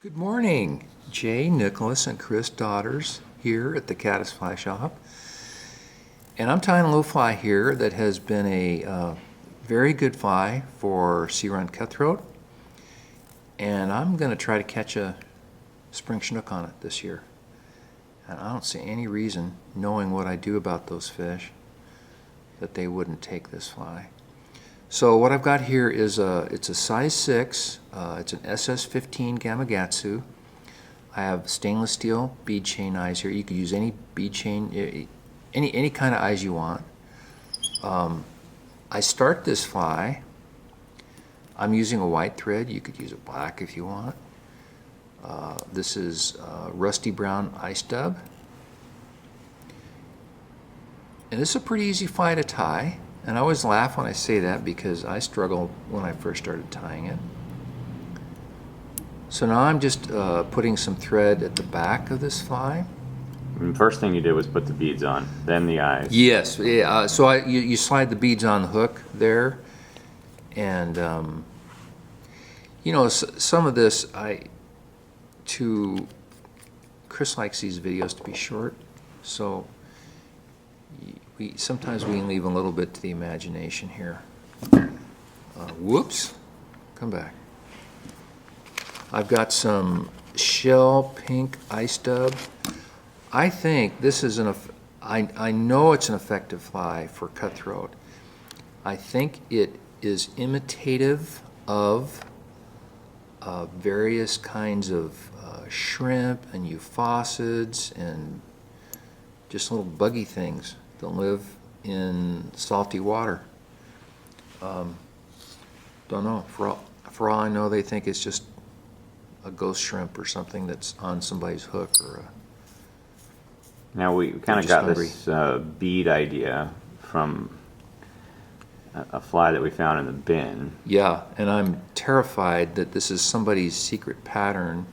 Good morning, Jay, Nicholas, and Chris Daughters here at the Caddis Fly Shop. And I'm tying a little fly here that has been a very good fly for sea-run cutthroat. And I'm going to try to catch a spring chinook on it this year. And I don't see any reason, knowing what I do about those fish, that they wouldn't take this fly. So what I've got here is it's a size 6, it's an SS15 Gamakatsu. I have stainless steel bead chain eyes here. You could use any bead chain, any kind of eyes you want. I start this fly, I'm using a white thread. You could use a black if you want. This is rusty brown ice dub. And this is a pretty easy fly to tie. And I always laugh when I say that because I struggled when I first started tying it. So now I'm just putting some thread at the back of this fly. And the first thing you did was put the beads on, then the eyes. Yes, yeah, so you slide the beads on the hook there. And, you know, some of this, Chris likes these videos to be short, so sometimes we can leave a little bit to the imagination here. Whoops, come back. I've got some shell pink ice dub. I think this is I know it's an effective fly for cutthroat. I think it is imitative of various kinds of shrimp and euphausids and just little buggy things that live in salty water. Don't know. For all I know, they think it's just a ghost shrimp or something that's on somebody's hook or Now we kind of got this bead idea from a fly that we found in the bin. Yeah, and I'm terrified that this is somebody's secret pattern.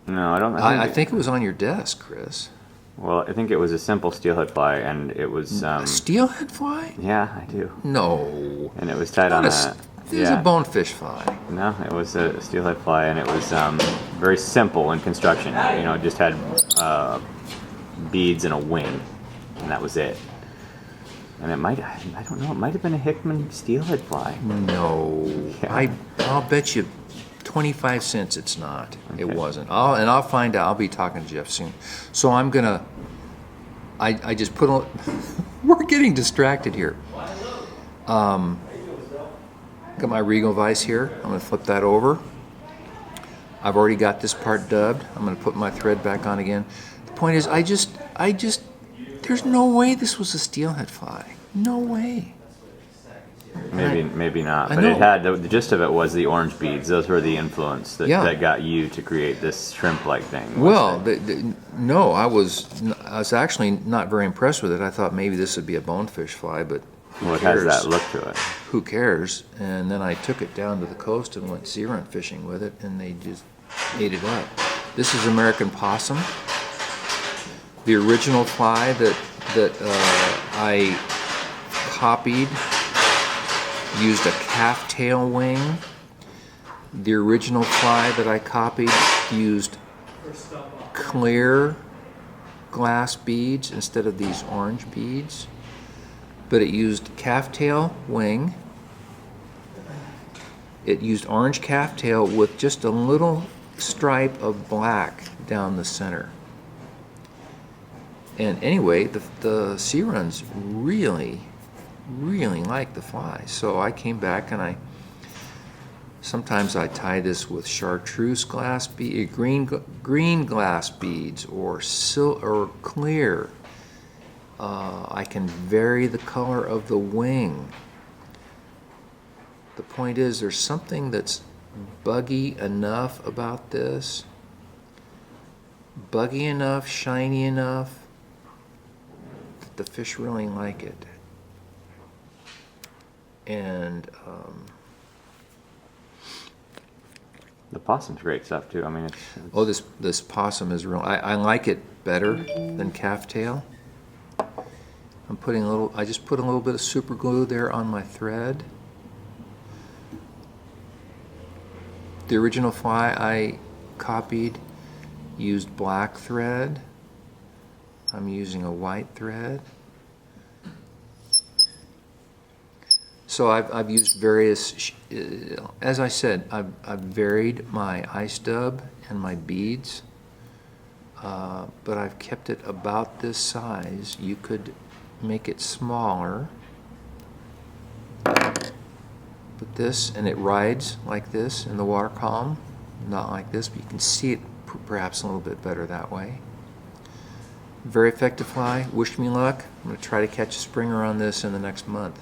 No, I don't. I think it was on your desk, Chris. Well, I think it was a simple steelhead fly, and it was a steelhead fly? Yeah, I do. No. And it was tied on a. It was a bonefish fly. No, it was a steelhead fly, and it was very simple in construction. You know, it just had beads and a wing, and that was it. And it might, I don't know, it might have been a Hickman steelhead fly. No. Yeah. I'll bet you 25 cents it's not. Okay. It wasn't. I'll find out. I'll be talking to Jeff soon. So I'm gonna. I just put on. We're getting distracted here. Got my Regal vise here. I'm gonna flip that over. I've already got this part dubbed. I'm gonna put my thread back on again. The point is, I just. There's no way this was a steelhead fly. No way. Maybe not, but it had the gist of it was the orange beads. Those were the influence that got you to create this shrimp-like thing. Well, no, I was actually not very impressed with it. I thought maybe this would be a bonefish fly, but well, it has that look to it. Who cares? And then I took it down to the coast and went sea-run fishing with it, and they just ate it up. This is American possum, the original fly that I copied. Used a calf tail wing. The original fly that I copied used clear glass beads instead of these orange beads, but it used calf tail wing. It used orange calf tail with just a little stripe of black down the center. And anyway, the sea-runs really like the fly. So I came back and sometimes I tie this with chartreuse glass bead, green glass beads or clear. I can vary the color of the wing. The point is, there's something that's buggy enough about this. Buggy enough, shiny enough that the fish really like it. And the possum's great stuff too. I mean, it's this possum is real. I like it better than calf tail. I'm putting I just put a little bit of super glue there on my thread. The original fly copied, used black thread. I'm using a white thread. So I've used various, as I said, I've varied my ice dub and my beads, but I've kept it about this size. You could make it smaller. Put this, and it rides like this in the water column, not like this, but you can see it perhaps a little bit better that way. Very effective fly. Wish me luck. I'm going to try to catch a springer on this in the next month.